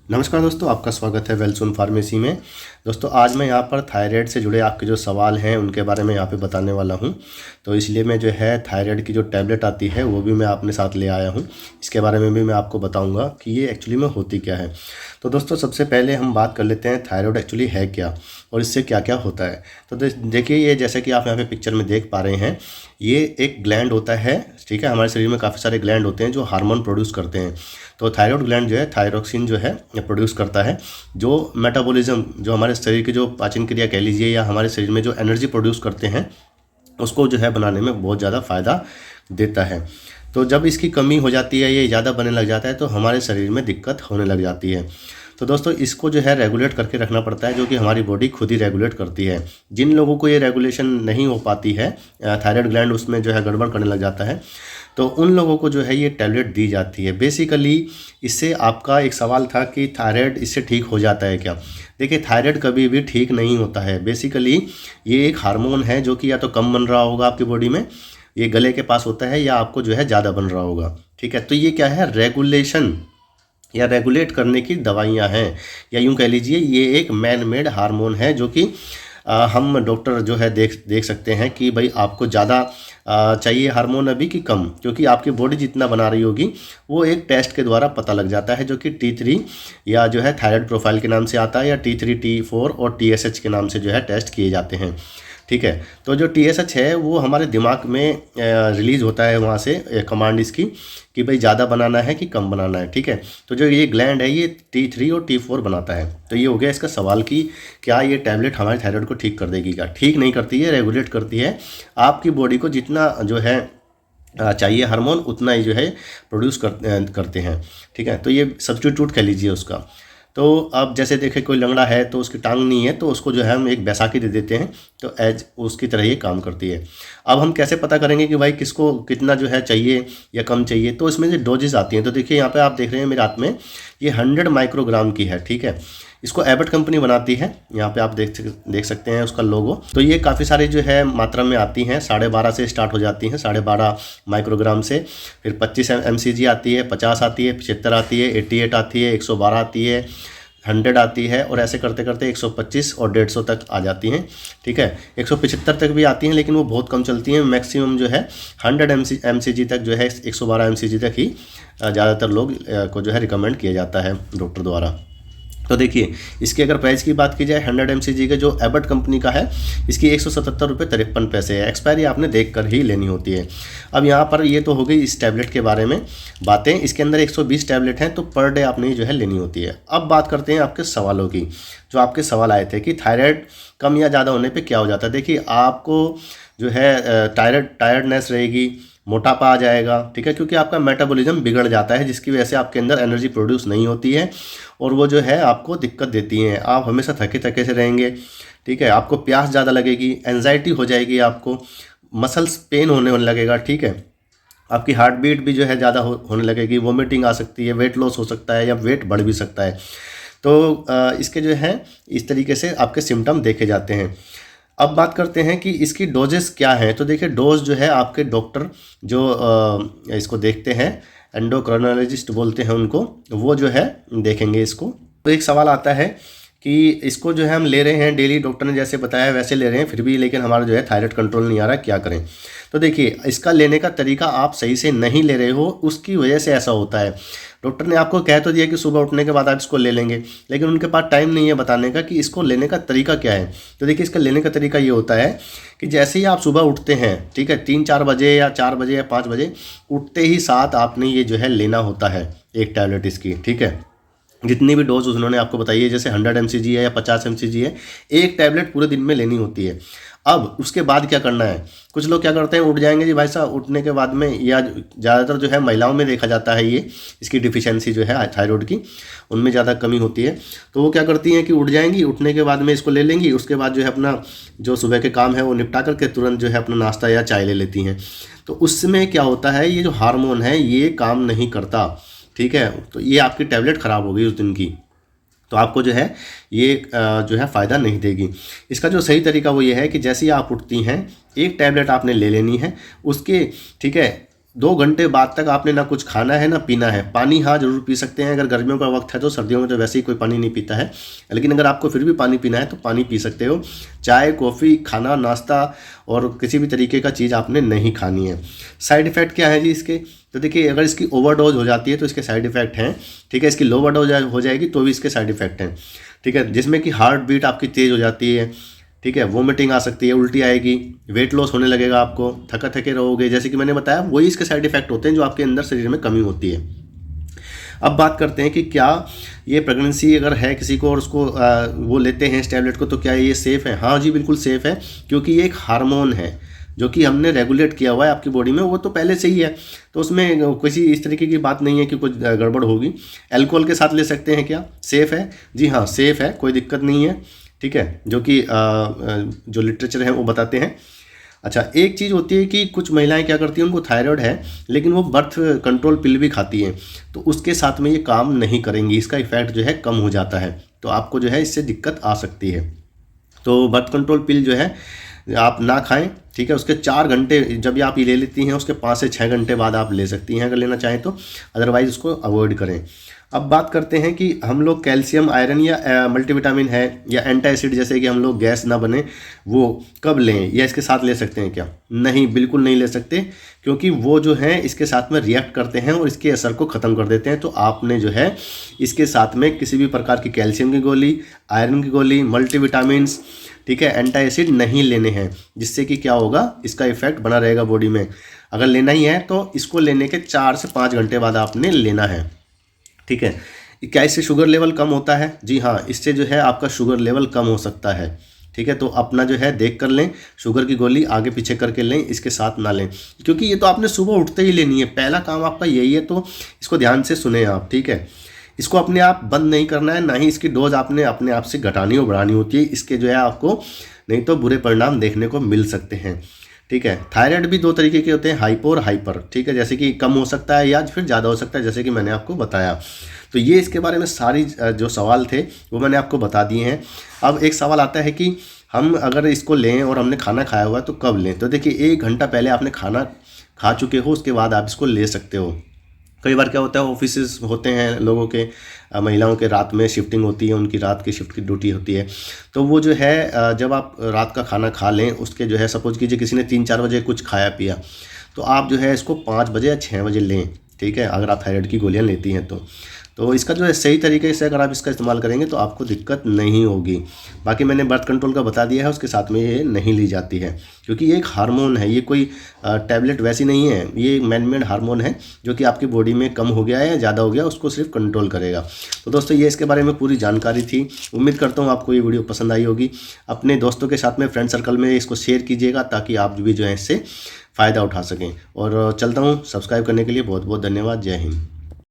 नमस्कार दोस्तों, आपका स्वागत है वेलसुन फार्मेसी में। दोस्तों आज मैं यहाँ पर थायराइड से जुड़े आपके जो सवाल हैं उनके बारे में यहाँ पे बताने वाला हूँ। तो इसलिए मैं जो है थायराइड की जो टैबलेट आती है वो भी मैं अपने साथ ले आया हूँ। इसके बारे में भी मैं आपको बताऊँगा कि ये एक्चुअली में होती क्या है। तो दोस्तों सबसे पहले हम बात कर लेते हैं थायराइड एक्चुअली है क्या और इससे क्या क्या होता है। तो देखिए, ये जैसे कि आप यहाँ पे पिक्चर में देख पा रहे हैं, ये एक ग्लैंड होता है। ठीक है, हमारे शरीर में काफ़ी सारे ग्लैंड होते हैं जो हार्मोन प्रोड्यूस करते हैं। तो थायराइड ग्लैंड जो है थायरोक्सिन जो है प्रोड्यूस करता है, जो मेटाबॉलिज्म, जो हमारे शरीर की जो पाचन क्रिया कह लीजिए या हमारे शरीर में जो एनर्जी प्रोड्यूस करते हैं उसको जो है बनाने में बहुत ज़्यादा फ़ायदा देता है। तो जब इसकी कमी हो जाती है, ये ज़्यादा बनने लग जाता है, तो हमारे शरीर में दिक्कत होने लग जाती है। तो दोस्तों इसको जो है रेगुलेट करके रखना पड़ता है, जो कि हमारी बॉडी खुद ही रेगुलेट करती है। जिन लोगों को ये रेगुलेशन नहीं हो पाती है, थायराइड ग्लैंड उसमें जो है गड़बड़ करने लग जाता है, तो उन लोगों को जो है ये टैबलेट दी जाती है। बेसिकली इससे आपका एक सवाल था कि थायराइड इससे ठीक हो जाता है क्या। देखिए, थायराइड कभी भी ठीक नहीं होता है। बेसिकली ये एक हार्मोन है जो कि या तो कम बन रहा होगा आपकी बॉडी में, ये गले के पास होता है, या आपको जो है ज़्यादा बन रहा होगा। ठीक है, तो ये क्या है, रेगुलेशन या रेगुलेट करने की दवाइयाँ हैं, या यूँ कह लीजिए ये एक मैन मेड हार्मोन है जो कि हम डॉक्टर जो है देख सकते हैं कि भाई आपको ज़्यादा चाहिए हार्मोन अभी कि कम, क्योंकि आपकी बॉडी जितना बना रही होगी वो एक टेस्ट के द्वारा पता लग जाता है, जो कि T3 या जो है थायराइड प्रोफाइल के नाम से आता है, या T3 T4 और TSH के नाम से जो है टेस्ट किए जाते हैं। ठीक है, तो जो TSH है वो हमारे दिमाग में रिलीज़ होता है वहाँ से कमांड इसकी कि भाई ज़्यादा बनाना है कि कम बनाना है। ठीक है, तो जो ये ग्लैंड है ये T3 और T4 बनाता है। तो ये हो गया इसका सवाल कि क्या ये टैबलेट हमारे थायराइड को ठीक कर देगी। क्या ठीक नहीं करती है, रेगुलेट करती है। आपकी बॉडी को जितना जो है चाहिए हार्मोन उतना ही जो है प्रोड्यूस करते हैं। ठीक है, तो ये सब्स्टिट्यूट कह लीजिए उसका। तो अब जैसे देखें, कोई लंगड़ा है तो उसकी टांग नहीं है, तो उसको जो है हम एक बैसाखी दे देते हैं, तो एज उसकी तरह ये काम करती है। अब हम कैसे पता करेंगे कि भाई किसको कितना जो है चाहिए या कम चाहिए। तो इसमें जो डोजेस आती हैं, तो देखिए यहाँ पे आप देख रहे हैं मेरे हाथ में ये 100 माइक्रोग्राम की है। ठीक है, इसको एबट कंपनी बनाती है। यहाँ पे आप देख सकते हैं उसका लोगो। तो ये काफ़ी सारी जो है मात्रा में आती हैं, 12.5 से स्टार्ट हो जाती हैं, 12.5 माइक्रोग्राम से। फिर 25 mcg आती है, 50 आती है, 75 आती है, 88 आती है, 112 आती है, 100 आती है, और ऐसे करते करते 125 और 150 तक आ जाती हैं। ठीक है, 175 तक भी आती हैं, लेकिन वो बहुत कम चलती हैं। मैक्सिमम जो है 100 mcg तक जो है, 112 mcg तक ही ज़्यादातर लोग को जो है रिकमेंड किया जाता है डॉक्टर द्वारा। तो देखिए, इसकी अगर प्राइस की बात की जाए 100 mcg के जो एबट कंपनी का है, इसकी 177 रुपये 53 पैसे है। एक्सपायरी आपने देख कर ही लेनी होती है। अब यहाँ पर ये तो हो गई इस टैबलेट के बारे में बातें। इसके अंदर 120 टैबलेट हैं, तो पर डे आपने जो है लेनी होती है। अब बात करते हैं आपके सवालों की। जो आपके सवाल आए थे कि थायराइड कम या ज़्यादा होने पर क्या हो जाता है। देखिए, आपको जो है टायर्डनेस रहेगी, मोटापा आ जाएगा। ठीक है, क्योंकि आपका मेटाबॉलिज्म बिगड़ जाता है, जिसकी वजह से आपके अंदर एनर्जी प्रोड्यूस नहीं होती है, और वो जो है आपको दिक्कत देती हैं। आप हमेशा थके थके से रहेंगे। ठीक है, आपको प्यास ज़्यादा लगेगी, एंजाइटी हो जाएगी, आपको मसल्स पेन होने लगेगा। ठीक है, आपकी हार्ट बीट भी जो है ज़्यादा होने लगेगी, वोमिटिंग आ सकती है, वेट लॉस हो सकता है, या वेट बढ़ भी सकता है। तो इसके जो है इस तरीके से आपके सिम्टम देखे जाते हैं। अब बात करते हैं कि इसकी डोजेस क्या हैं। तो देखिए, डोज जो है आपके डॉक्टर जो इसको देखते हैं, एंडोक्राइनोलॉजिस्ट बोलते हैं उनको, वो जो है देखेंगे इसको। तो एक सवाल आता है कि इसको जो है हम ले रहे हैं डेली, डॉक्टर ने जैसे बताया वैसे ले रहे हैं, फिर भी लेकिन हमारा जो है थायराइड कंट्रोल नहीं आ रहा, क्या करें। तो देखिए, इसका लेने का तरीका आप सही से नहीं ले रहे हो, उसकी वजह से ऐसा होता है। डॉक्टर ने आपको कह तो दिया कि सुबह उठने के बाद आप इसको ले लेंगे, लेकिन उनके पास टाइम नहीं है बताने का कि इसको लेने का तरीका क्या है। तो देखिए, इसका लेने का तरीका ये होता है कि जैसे ही आप सुबह उठते हैं, ठीक है, 3-4 बजे या 4 बजे या 5 बजे, उठते ही साथ आपने ये जो है लेना होता है एक टैबलेट इसकी। ठीक है, जितनी भी डोज उन्होंने आपको बताई है, जैसे 100 mcg है या 50 mcg है, एक टैबलेट पूरे दिन में लेनी होती है। अब उसके बाद क्या करना है, कुछ लोग क्या करते हैं, उठ जाएंगे जी भाई साहब, उठने के बाद में, या ज़्यादातर जो है महिलाओं में देखा जाता है ये, इसकी डिफिशियंसी जो है थायराइड की, उनमें ज़्यादा कमी होती है। तो वो क्या करती हैं कि उठ जाएंगी, उठने के बाद में इसको ले लेंगी, उसके बाद जो है अपना जो सुबह के काम है वो निपटा करके तुरंत जो है अपना नाश्ता या चाय ले लेती हैं। तो उसमें क्या होता है, ये जो हार्मोन है ये काम नहीं करता। ठीक है, तो ये आपकी टैबलेट ख़राब हो गई उस दिन की, तो आपको जो है ये जो है फ़ायदा नहीं देगी। इसका जो सही तरीका वो ये है कि जैसे ही आप उठती हैं, एक टैबलेट आपने ले लेनी है उसके, ठीक है, 2 घंटे बाद तक आपने ना कुछ खाना है ना पीना है। पानी हाँ ज़रूर पी सकते हैं, अगर गर्मियों का वक्त है तो। सर्दियों में तो वैसे ही कोई पानी नहीं पीता है, लेकिन अगर आपको फिर भी पानी पीना है तो पानी पी सकते हो। चाय, कॉफ़ी, खाना, नाश्ता और किसी भी तरीके का चीज़ आपने नहीं खानी है। साइड इफ़ेक्ट क्या है जी इसके? तो देखिए, अगर इसकी ओवरडोज हो जाती है तो इसके साइड इफ़ेक्ट हैं, ठीक है। इसकी लोवर डोज हो जाएगी तो भी इसके साइड इफ़ेक्ट हैं, ठीक है। जिसमें कि हार्ट बीट आपकी तेज़ हो जाती है, ठीक है। वोमिटिंग आ सकती है, उल्टी आएगी, वेट लॉस होने लगेगा, आपको थका थके रहोगे। जैसे कि मैंने बताया, वही इसके साइड इफेक्ट होते हैं जो आपके अंदर शरीर में कमी होती है। अब बात करते हैं कि क्या ये प्रेगनेंसी अगर है किसी को और उसको वो लेते हैं इस टैबलेट को, तो क्या ये सेफ़ है? हाँ जी, बिल्कुल सेफ़ है, क्योंकि ये एक हार्मोन है जो कि हमने रेगुलेट किया हुआ है आपकी बॉडी में, वो तो पहले से ही है। तो उसमें किसी इस तरीके की बात नहीं है कि कुछ गड़बड़ होगी। अल्कोहल के साथ ले सकते हैं क्या? सेफ़ है जी हाँ, सेफ़ है, कोई दिक्कत नहीं है, ठीक है। जो कि जो लिटरेचर है वो बताते हैं। अच्छा, एक चीज़ होती है कि कुछ महिलाएं क्या करती हैं, उनको थायराइड है लेकिन वो बर्थ कंट्रोल पिल भी खाती हैं, तो उसके साथ में ये काम नहीं करेंगी, इसका इफ़ेक्ट जो है कम हो जाता है, तो आपको जो है इससे दिक्कत आ सकती है। तो बर्थ कंट्रोल पिल जो है आप ना खाएं, ठीक है। उसके 4 घंटे जब आप ये ले लेती हैं, उसके 5 से 6 घंटे बाद आप ले सकती हैं अगर लेना चाहें तो, अदरवाइज़ उसको अवॉइड करें। अब बात करते हैं कि हम लोग कैल्शियम, आयरन या मल्टीविटामिन है या एंटी एसिड, जैसे कि हम लोग गैस ना बने, वो कब लें या इसके साथ ले सकते हैं क्या? नहीं, बिल्कुल नहीं ले सकते, क्योंकि वो जो है इसके साथ में रिएक्ट करते हैं और इसके असर को ख़त्म कर देते हैं। तो आपने जो है इसके साथ में किसी भी प्रकार की कैल्शियम की गोली, आयरन की गोली, मल्टीविटामिन्स, ठीक है, एंटी एसिड नहीं लेने हैं, जिससे कि क्या होगा, इसका इफेक्ट बना रहेगा बॉडी में। अगर लेना ही है तो इसको लेने के 4 से 5 घंटे बाद आपने लेना है, ठीक है। क्या इससे शुगर लेवल कम होता है? जी हाँ, इससे जो है आपका शुगर लेवल कम हो सकता है, ठीक है। तो अपना जो है देख कर लें, शुगर की गोली आगे पीछे करके लें, इसके साथ ना लें, क्योंकि ये तो आपने सुबह उठते ही लेनी है, पहला काम आपका यही है। तो इसको ध्यान से सुने आप, ठीक है। इसको अपने आप बंद नहीं करना है, ना ही इसकी डोज आपने अपने आप से घटानी और बढ़ानी होती है। इसके जो है आपको नहीं तो बुरे परिणाम देखने को मिल सकते हैं, ठीक है। थायराइड भी 2 तरीके के होते हैं, हाइपो और हाइपर, ठीक है। जैसे कि कम हो सकता है या फिर ज़्यादा हो सकता है, जैसे कि मैंने आपको बताया। तो ये इसके बारे में सारी जो सवाल थे वो मैंने आपको बता दिए हैं। अब एक सवाल आता है कि हम अगर इसको लें और हमने खाना खाया हुआ तो कब लें? तो देखिए, 1 घंटा पहले आपने खाना खा चुके हो, उसके बाद आप इसको ले सकते हो। कई बार क्या होता है, ऑफिसेस होते हैं लोगों के, महिलाओं के रात में शिफ्टिंग होती है, उनकी रात की शिफ्ट की ड्यूटी होती है। तो वो जो है जब आप रात का खाना खा लें, उसके जो है सपोज कीजिए किसी ने 3-4 बजे कुछ खाया पिया, तो आप जो है इसको 5 बजे या 6 बजे लें, ठीक है, अगर आप थायराइड की गोलियां लेती हैं तो इसका जो है सही तरीके से अगर आप इसका इस्तेमाल करेंगे तो आपको दिक्कत नहीं होगी। बाकी मैंने बर्थ कंट्रोल का बता दिया है, उसके साथ में ये नहीं ली जाती है, क्योंकि ये एक हार्मोन है, ये कोई टैबलेट वैसी नहीं है, ये एक मैन मेड हार्मोन है जो कि आपकी बॉडी में कम हो गया है या ज़्यादा हो गया, उसको सिर्फ कंट्रोल करेगा। तो दोस्तों, ये इसके बारे में पूरी जानकारी थी। उम्मीद करता हूँ आपको ये वीडियो पसंद आई होगी। अपने दोस्तों के साथ में, फ्रेंड सर्कल में इसको शेयर कीजिएगा, ताकि आप भी जो है इससे फ़ायदा उठा सकें। और चलता हूँ, सब्सक्राइब करने के लिए बहुत बहुत धन्यवाद। जय हिंद।